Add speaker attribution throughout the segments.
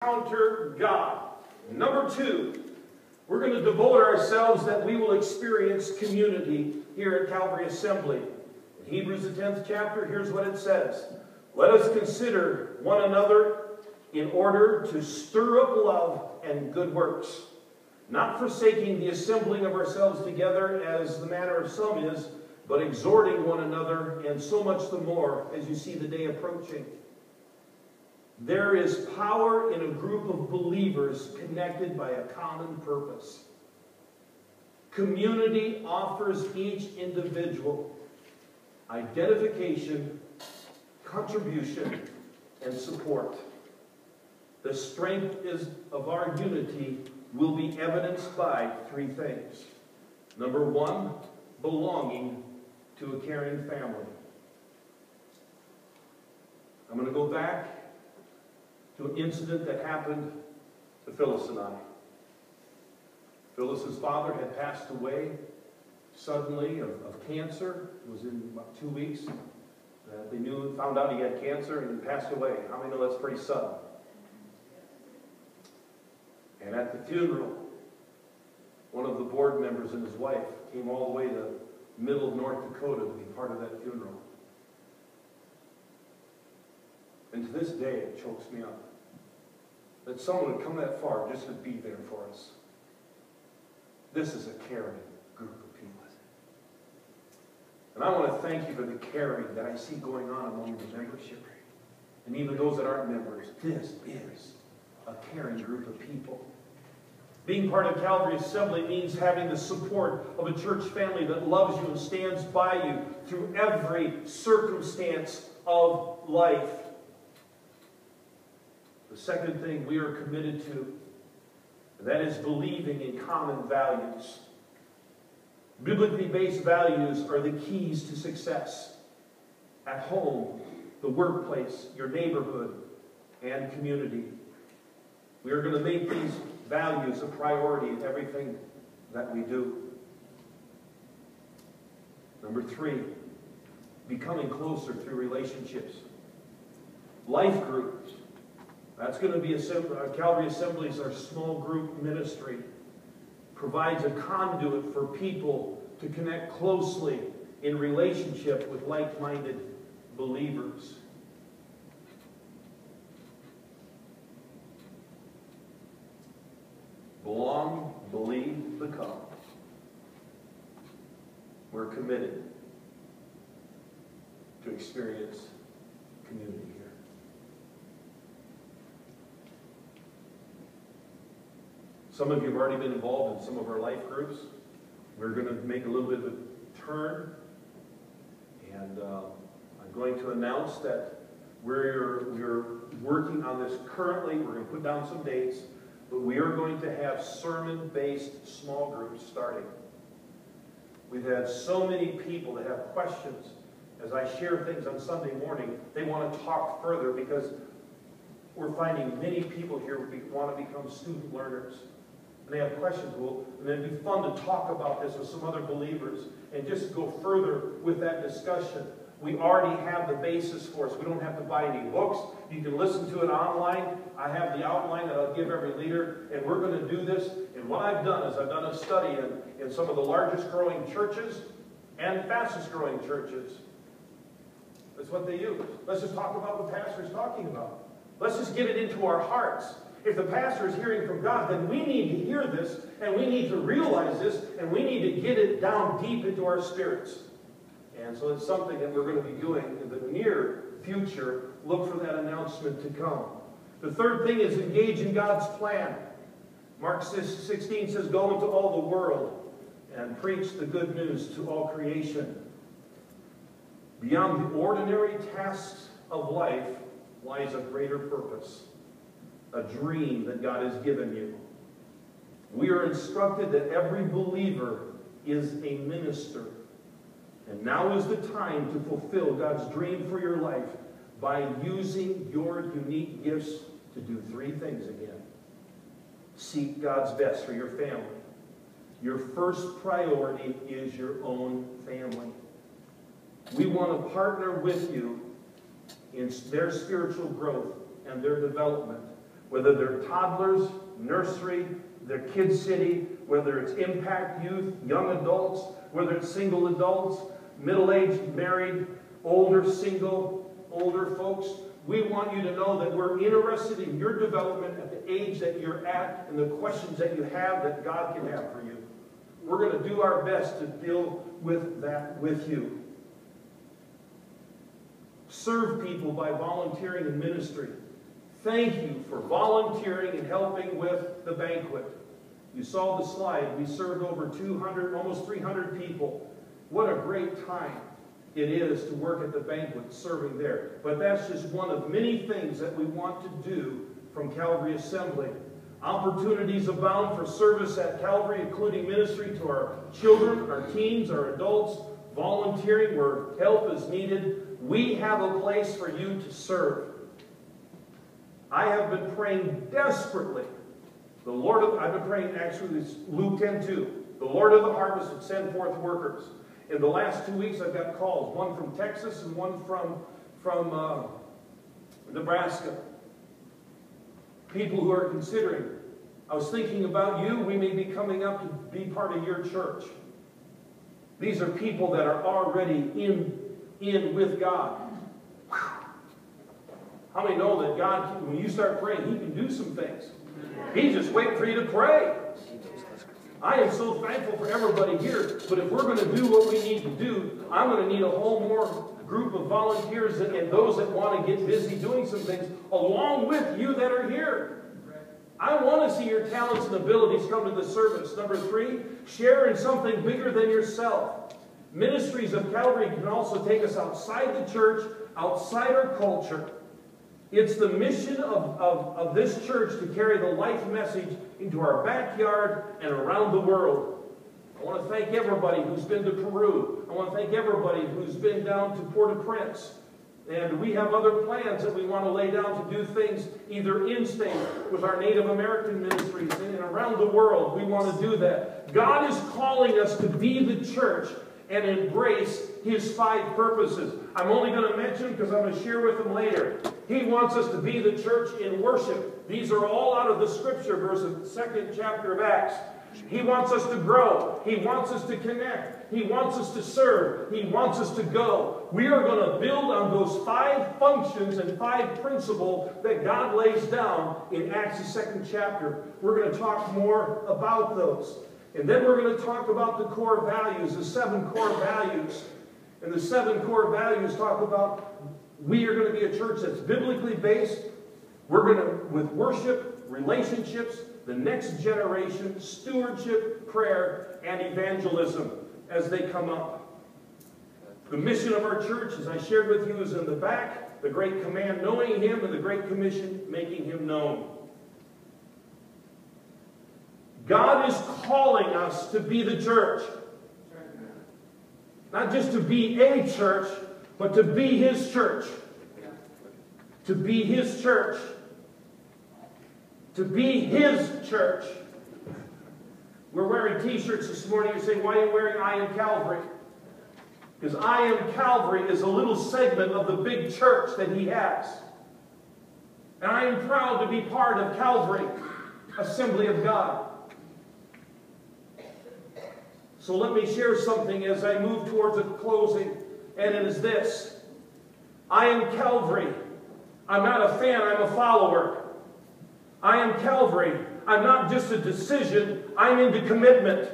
Speaker 1: encounter God. Number 2, we're going to devote ourselves that we will experience community here at Calvary Assembly. In Hebrews the 10th chapter, here's what it says. Let us consider one another in order to stir up love and good works, not forsaking the assembling of ourselves together as the manner of some is, but exhorting one another, and so much the more as you see the day approaching. There is power in a group of believers connected by a common purpose. Community offers each individual identification, contribution, and support. The strength of our unity will be evidenced by 3 things. Number 1, belonging to a caring family. I'm going to go back to an incident that happened to Phyllis and I. Phyllis's father had passed away suddenly of cancer. It was in about 2 weeks. They found out he had cancer and he passed away. How many know that's pretty sudden? And at the funeral, one of the board members and his wife came all the way to middle of North Dakota to be part of that funeral. And to this day, it chokes me up that someone would come that far just to be there for us. This is a caring group of people. And I want to thank you for the caring that I see going on among the membership. And even those that aren't members, this is a caring group of people. Being part of Calvary Assembly means having the support of a church family that loves you and stands by you through every circumstance of life. The second thing we are committed to, that is believing in common values. Biblically based values are the keys to success at home, the workplace, your neighborhood, and community. We are going to make these values a priority in everything that we do. Number 3, becoming closer through relationships. Life groups. That's going to be Calvary Assemblies, our small group ministry. Provides a conduit for people to connect closely in relationship with like-minded believers. Belong, believe, become. We're committed to experience community here. Some of you have already been involved in some of our life groups. We're going to make a little bit of a turn. And I'm going to announce that we're working on this currently. We're going to put down some dates. But we are going to have sermon-based small groups starting. We've had so many people that have questions. As I share things on Sunday morning, they want to talk further because we're finding many people here who want to become student learners. And they have questions. Well, and it'd be fun to talk about this with some other believers and just go further with that discussion. We already have the basis for us. We don't have to buy any books. You can listen to it online. I have the outline that I'll give every leader, and we're going to do this. And what I've done is I've done a study in some of the largest growing churches and fastest growing churches. That's what they use. Let's just talk about what the pastor is talking about. Let's just get it into our hearts. If the pastor is hearing from God, then we need to hear this, and we need to realize this, and we need to get it down deep into our spirits. And so it's something that we're going to be doing in the near future. Look for that announcement to come. The third thing is engage in God's plan. Mark 16 says, go into all the world and preach the good news to all creation. Beyond the ordinary tasks of life lies a greater purpose. A dream that God has given you. We are instructed that every believer is a minister. And now is the time to fulfill God's dream for your life by using your unique gifts to do 3 things again. Seek God's best for your family. Your first priority is your own family. We want to partner with you in their spiritual growth and their development. whether they're toddlers, nursery, their Kids City, whether it's Impact Youth, young adults, whether it's single adults, middle-aged, married, older, single, older folks. We want you to know that we're interested in your development at the age that you're at and the questions that you have that God can have for you. We're going to do our best to deal with that with you. Serve people by volunteering in ministry. Thank you for volunteering and helping with the banquet. You saw the slide. We served over 200, almost 300 people. What a great time it is to work at the banquet, serving there. But that's just one of many things that we want to do from Calvary Assembly. Opportunities abound for service at Calvary, including ministry to our children, our teens, our adults, volunteering where help is needed. We have a place for you to serve. I have been praying desperately. I've been praying, actually, it's Luke 10:2. The Lord of the harvest would send forth workers. In the last 2 weeks, I've got calls, one from Texas and one from Nebraska. People who are considering. I was thinking about you. We may be coming up to be part of your church. These are people that are already in with God. How many know that God, when you start praying, He can do some things? He's just waiting for you to pray. I am so thankful for everybody here, but if we're going to do what we need to do, I'm going to need a whole more group of volunteers and those that want to get busy doing some things along with you that are here. I want to see your talents and abilities come to the service. Number 3, share in something bigger than yourself. Ministries of Calvary can also take us outside the church, outside our culture. It's the mission of this church to carry the life message into our backyard and around the world. I want to thank everybody who's been to Peru. I want to thank everybody who's been down to Port-au-Prince. And we have other plans that we want to lay down to do things either in-state with our Native American ministries and around the world. We want to do that. God is calling us to be the church and embrace His 5 purposes. I'm only going to mention because I'm going to share with them later. He wants us to be the church in worship. These are all out of the scripture verse of the 2nd chapter of Acts. He wants us to grow. He wants us to connect. He wants us to serve. He wants us to go. We are going to build on those 5 functions and 5 principles that God lays down in Acts the 2nd chapter. We're going to talk more about those. And then we're going to talk about the core values, the 7 core values. And the 7 core values talk about we are going to be a church that's biblically based. We're going to, with worship, relationships, the next generation, stewardship, prayer, and evangelism as they come up. The mission of our church, as I shared with you, is in the back. The Great Command, knowing Him, and the Great Commission, making Him known. God is calling us to be the church. Not just to be a church, but to be His church. To be His church. To be His church. We're wearing t-shirts this morning. You're saying, why are you wearing I Am Calvary? Because I Am Calvary is a little segment of the big church that He has. And I am proud to be part of Calvary, Assembly of God. So let me share something as I move towards a closing, and it is this. I am Calvary. I'm not a fan, I'm a follower. I am Calvary. I'm not just a decision, I'm into commitment.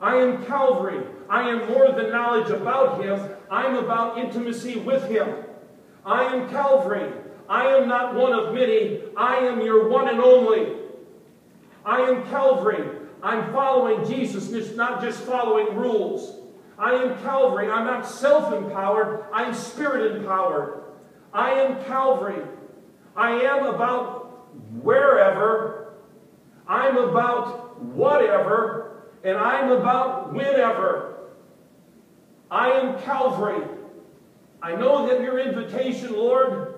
Speaker 1: I am Calvary. I am more than knowledge about Him. I'm about intimacy with Him. I am Calvary. I am not one of many. I am your one and only. I am Calvary. I'm following Jesus, not just following rules. I am Calvary. I'm not self-empowered. I'm Spirit-empowered. I am Calvary. I am about wherever. I'm about whatever. And I'm about whenever. I am Calvary. I know that your invitation, Lord,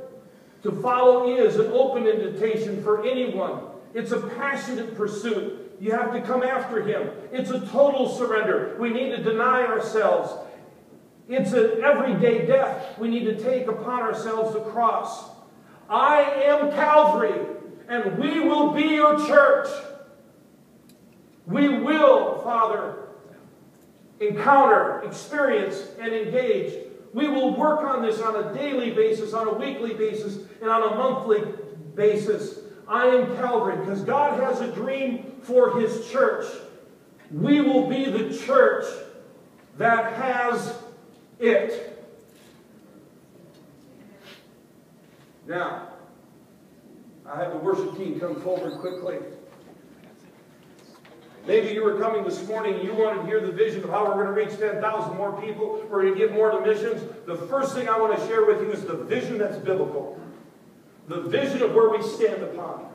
Speaker 1: to follow is an open invitation for anyone. It's a passionate pursuit. You have to come after Him. It's a total surrender. We need to deny ourselves. It's an everyday death. We need to take upon ourselves the cross. I am Calvary. And we will be your church. We will, Father, encounter, experience, and engage. We will work on this on a daily basis, on a weekly basis, and on a monthly basis. I am Calvary, because God has a dream for His church. We will be the church that has it. Now, I have the worship team come forward quickly. Maybe you were coming this morning and you wanted to hear the vision of how we're going to reach 10,000 more people. We're going to give more to missions. The first thing I want to share with you is the vision that's biblical. The vision of where we stand upon.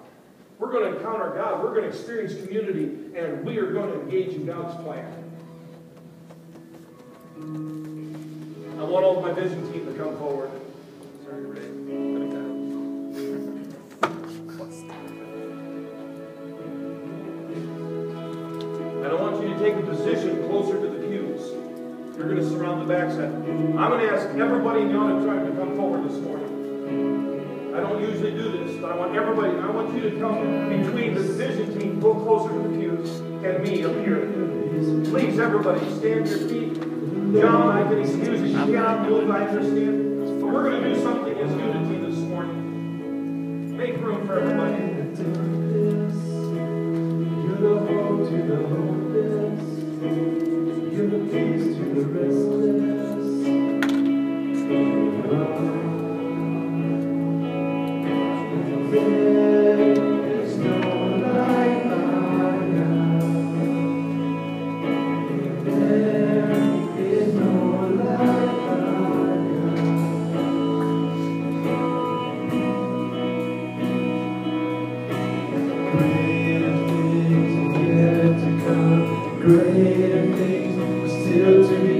Speaker 1: We're going to encounter God. We're going to experience community. And we are going to engage in God's plan. I want all of my vision team to come forward. Sorry, Ray. And I want you to take a position closer to the pews. You're going to surround the backside. I'm going to ask everybody in the auditorium to come forward this morning. I don't usually do this, but I want everybody, I want you to come between the vision team, go closer to the pews, and me up here. Please, everybody, stand to your feet. John, I can excuse you. You cannot move, I understand. But we're going to do something as unity this morning. Make room for everybody. You're the hope to the hopeless. You're the peace to the restless. There is no light like God. There is no light like God. Greater things are yet to come. Greater things are still to be.